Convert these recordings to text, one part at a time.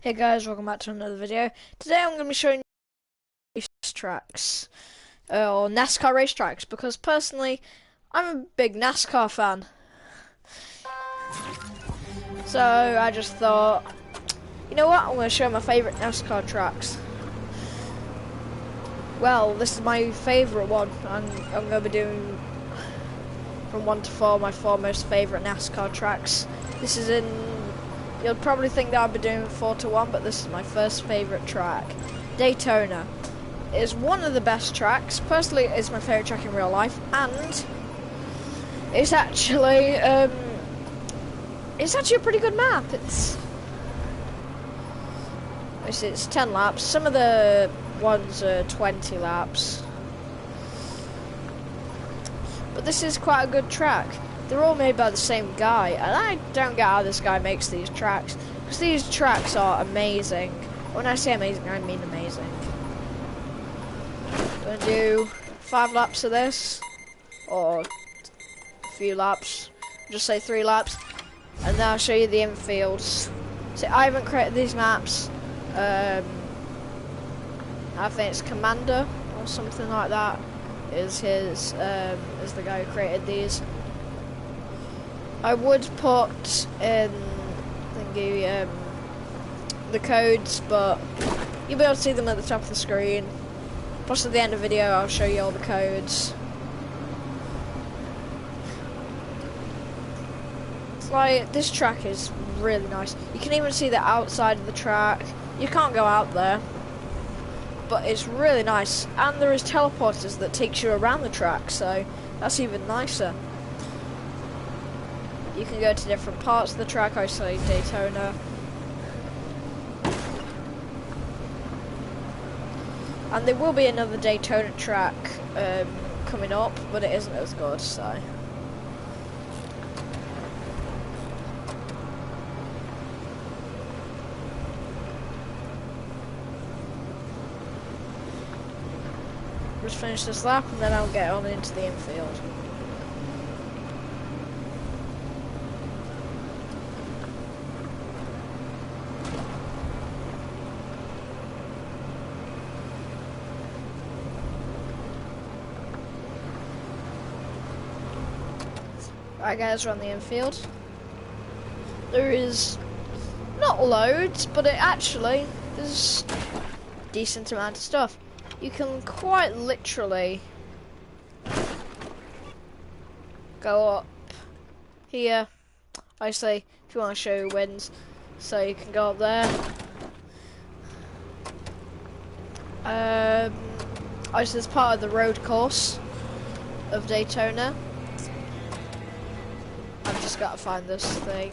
Hey guys, welcome back to another video. Today I'm going to be showing you race tracks, or NASCAR race tracks, because personally, I'm a big NASCAR fan. So I just thought, you know what, I'm going to show my favourite NASCAR tracks. Well, this is my favourite one. I'm going to be doing from 1 to 4, my 4 most favourite NASCAR tracks. This is in... You'll probably think that I'll be doing 4 to 1, but this is my first favourite track. Daytona is one of the best tracks. Personally, it's my favourite track in real life, and it's actually a pretty good map. It's 10 laps. Some of the ones are 20 laps, but this is quite a good track. They're all made by the same guy, and I don't get how this guy makes these tracks, because these tracks are amazing. When I say amazing, I mean amazing. I'm going to do 5 laps of this, or a few laps, just say 3 laps, and then I'll show you the infields. So I haven't created these maps. I think it's Commander, or something like that, is the guy who created these. I would put in the codes, but you'll be able to see them at the top of the screen. Plus, at the end of the video, I'll show you all the codes. It's like, this track is really nice. You can even see the outside of the track. You can't go out there, but it's really nice. And there is teleporters that takes you around the track, so that's even nicer. You can go to different parts of the track, obviously Daytona. And there will be another Daytona track coming up, but it isn't as good, so. Just finish this lap and then I'll get on into the infield. Alright guys, we're on the infield. There is not loads, but there's a decent amount of stuff. You can quite literally go up here, obviously, if you want to show who wins. So you can go up there. Obviously it's part of the road course of Daytona. I've just got to find this thing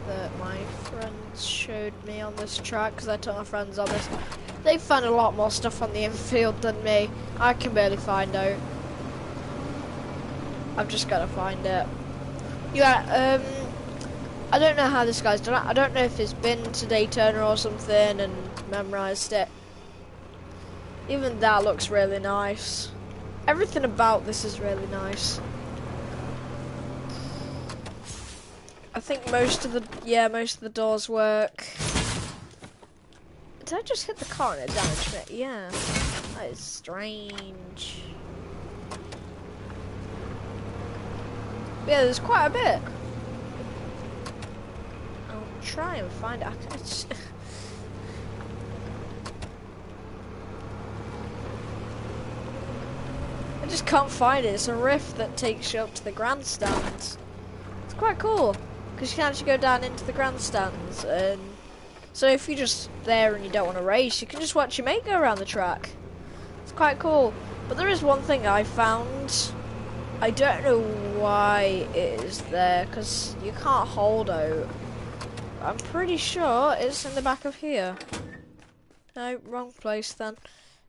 that my friends showed me on this track, because I took my friends on this. They found a lot more stuff on the infield than me. I can barely find out. I've just got to find it. Yeah, I don't know how this guy's done it. I don't know if he's been to Daytona or something and memorized it. Even that looks really nice. Everything about this is really nice. I think most of the doors work. Did I just hit the car and it damaged it? Yeah. That is strange. Yeah, there's quite a bit. I'll try and find it. I just can't find it. It's a rift that takes you up to the grandstands. It's quite cool, because you can actually go down into the grandstands, and so if you're just there and you don't want to race, you can just watch your mate go around the track. It's quite cool. But there is one thing I found. I don't know why it is there, because you can't hold out. I'm pretty sure it's in the back of here. No, wrong place then.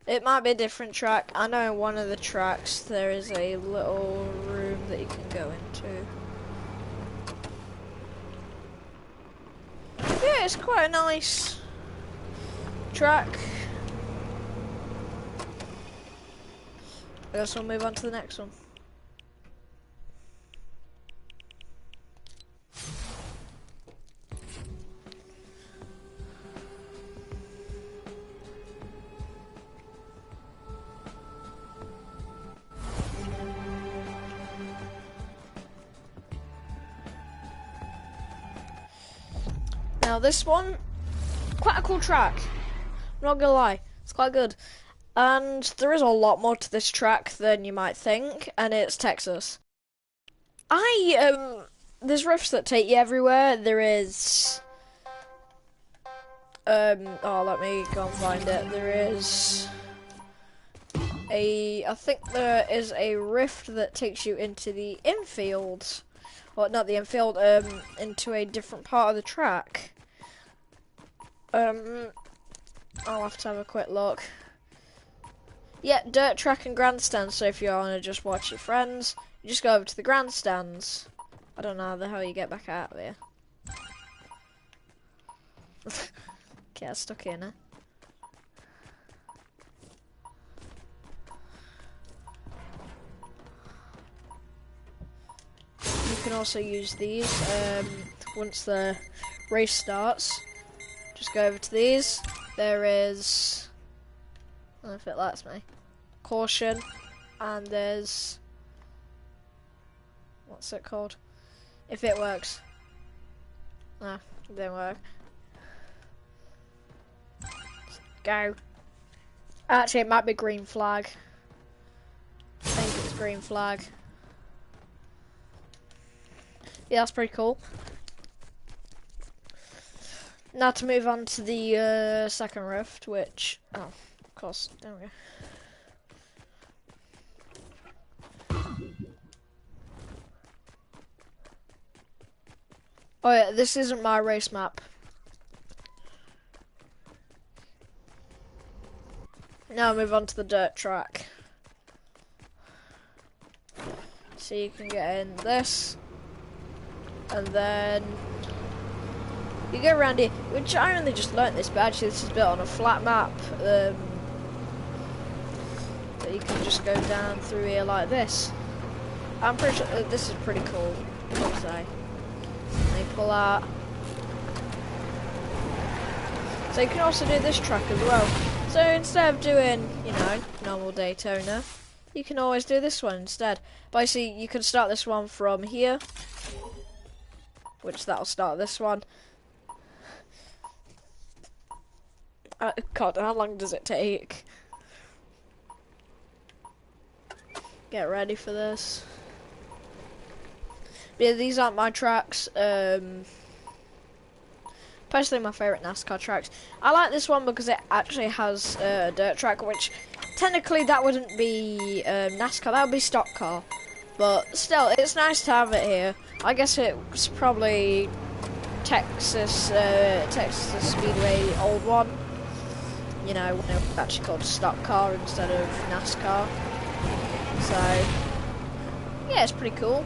It might be a different track. I know in one of the tracks there is a little room that you can go into. Yeah, it's quite a nice track. I guess we'll move on to the next one. Now this one, quite a cool track. I'm not gonna lie, it's quite good. And there is a lot more to this track than you might think, and it's Texas. There's riffs that take you everywhere. There is, oh, let me go and find it. There is I think there is a riff that takes you into the infield. Well, not the infield, into a different part of the track. I'll have to have a quick look. Yeah, dirt track and grandstands, so if you want to just watch your friends, you just go over to the grandstands. I don't know how the hell you get back out of here. Get stuck in it. You can also use these once the race starts. Just go over to these. There is, I don't know if it lets me, caution, and there's, what's it called? If it works. No, it didn't work. Go. Actually, it might be green flag. I think it's green flag. Yeah, that's pretty cool. Now to move on to the second rift, which, oh, of course, there we go. Oh yeah, this isn't my race map. Now move on to the dirt track. So you can get in this, and then you go around here, which I only just learnt this, but actually this is built on a flat map. So you can just go down through here like this. I'm pretty sure this is pretty cool. What to say? They pull out. So you can also do this track as well. So instead of doing, you know, normal Daytona, you can always do this one instead. Basically, you can start this one from here, which that'll start this one. God, how long does it take? Get ready for this. But yeah, these aren't my tracks. Personally, my favourite NASCAR tracks. I like this one because it actually has a dirt track, which technically that wouldn't be NASCAR, that would be stock car. But still, it's nice to have it here. I guess it's probably Texas Speedway old one. You know, when it was actually called stock car instead of NASCAR. So, yeah, it's pretty cool.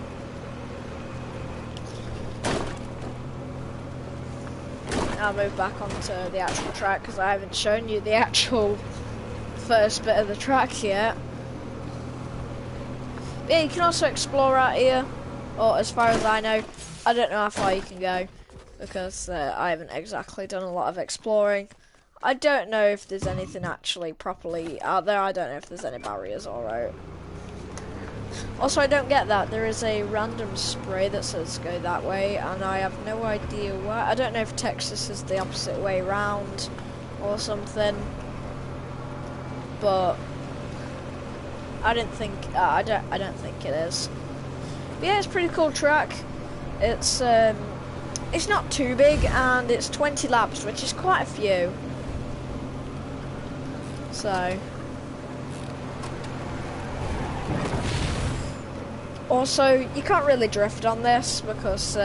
I'll move back onto the actual track because I haven't shown you the actual first bit of the track yet. But yeah, you can also explore out here, or as far as I know, I don't know how far you can go because I haven't exactly done a lot of exploring. I don't know if there's anything actually properly out there. I don't know if there's any barriers alright. Also, I don't get that. There is a random spray that says go that way, and I have no idea why. I don't know if Texas is the opposite way round or something, but I don't think I don't think it is. But yeah, it's a pretty cool track. It's not too big, and it's 20 laps, which is quite a few. So. Also, you can't really drift on this because, you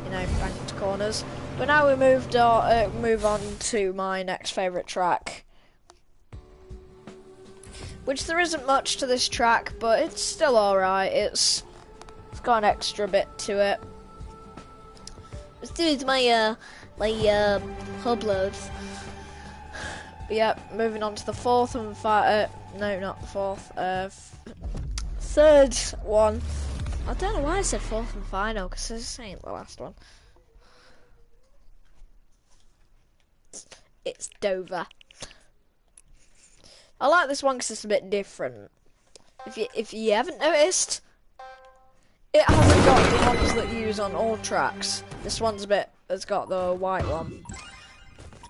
know, banked corners. But now we move on to my next favourite track. Which there isn't much to this track, but it's still alright. It's got an extra bit to it. Let's do my hub loads. But yeah, moving on to the fourth and no, not the fourth. Third one. I don't know why I said fourth and final, because this ain't the last one. It's Dover. I like this one because it's a bit different. If you haven't noticed, it hasn't got the ones that you use on all tracks. This one's a bit, it's got the white one.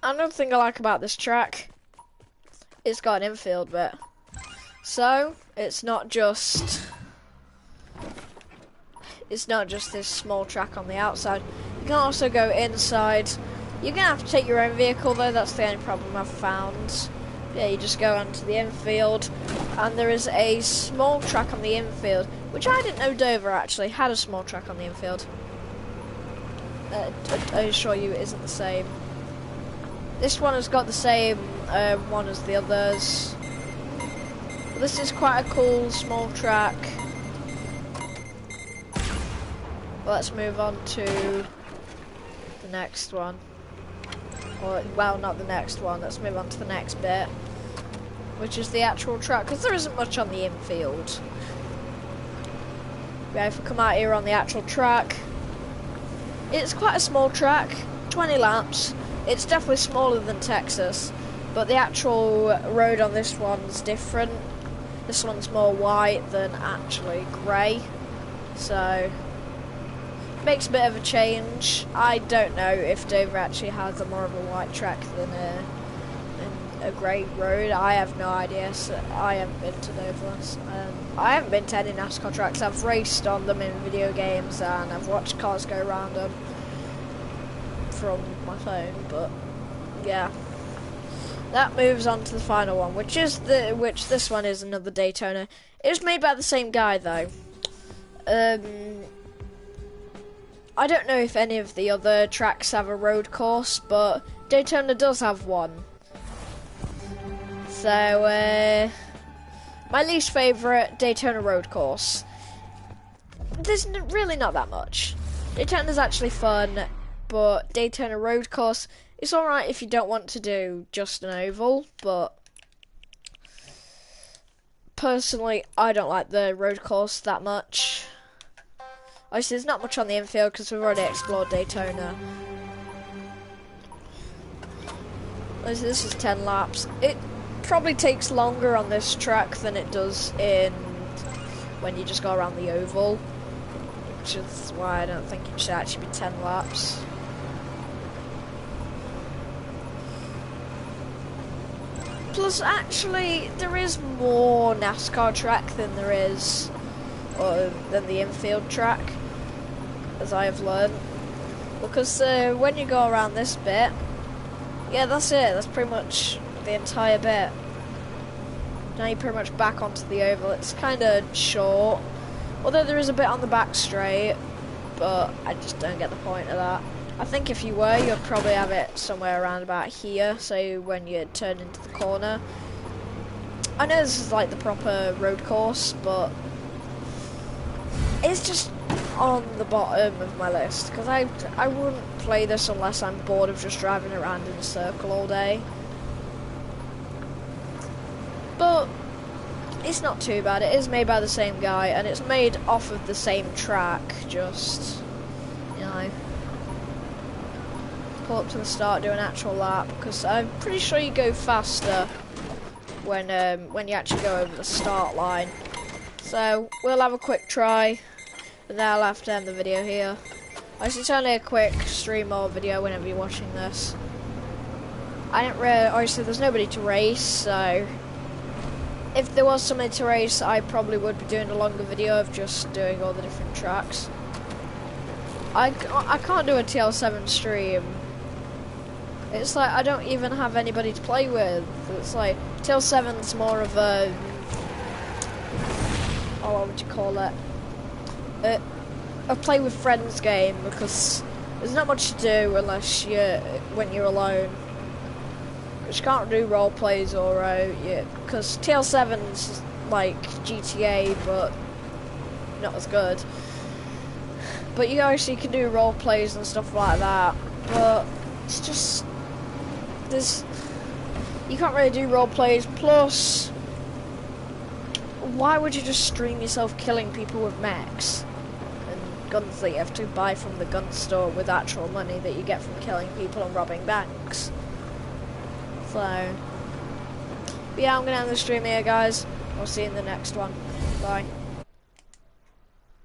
Another thing I like about this track, it's got an infield bit. So, it's not just this small track on the outside. You can also go inside. You're gonna have to take your own vehicle though, that's the only problem I've found. Yeah, you just go onto the infield, and there is a small track on the infield, which I didn't know Dover actually had a small track on the infield. I assure you it isn't the same. This one has got the same one as the others. But this is quite a cool small track. Let's move on to the next one. Or, well, not the next one. Let's move on to the next bit, which is the actual track, because there isn't much on the infield. Yeah, if we come out here on the actual track, it's quite a small track, 20 laps. It's definitely smaller than Texas, but the actual road on this one's different. This one's more white than actually grey, so makes a bit of a change. I don't know if Dover actually has a more of a white track than a grey road. I have no idea. So I haven't been to Dover. I haven't been to any NASCAR tracks. I've raced on them in video games and I've watched cars go around them from my phone. But yeah, that moves on to the final one, which this one is another Daytona. It was made by the same guy though. I don't know if any of the other tracks have a road course, but Daytona does have one. So, my least favourite Daytona road course. There's really not that much. Daytona's actually fun, but Daytona road course is alright if you don't want to do just an oval, but personally, I don't like the road course that much. Obviously, there's not much on the infield because we've already explored Daytona. Obviously, this is 10 laps. It probably takes longer on this track than it does when you just go around the oval, which is why I don't think it should actually be 10 laps. Plus, actually, there is more NASCAR track than there is than the infield track, as I have learned, because when you go around this bit, yeah, that's it, that's pretty much the entire bit. Now you're pretty much back onto the oval. It's kind of short, although there is a bit on the back straight, but I just don't get the point of that. I think if you were, you'd probably have it somewhere around about here, so when you turn into the corner. I know this is like the proper road course, but it's just on the bottom of my list, because I wouldn't play this unless I'm bored of just driving around in a circle all day. But it's not too bad. It is made by the same guy, and it's made off of the same track, just, you know, pull up to the start, do an actual lap, because I'm pretty sure you go faster when you actually go over the start line. So we'll have a quick try, but then I'll have to end the video here. It's only a quick stream or video whenever you're watching this. I didn't really, obviously there's nobody to race, so if there was somebody to race, I probably would be doing a longer video of just doing all the different tracks. I can't do a TL7 stream. It's like I don't even have anybody to play with. It's like TL7's more of a, oh, what would you call it? A play with friends game, because there's not much to do unless when you're alone. But you can't do role plays or because TL7's like GTA, but not as good. But you actually can do role plays and stuff like that. But it's just you can't really do role plays. Plus, why would you just stream yourself killing people with mechs and guns that you have to buy from the gun store with actual money that you get from killing people and robbing banks? So, but yeah, I'm gonna end the stream here, guys. I'll see you in the next one. Bye.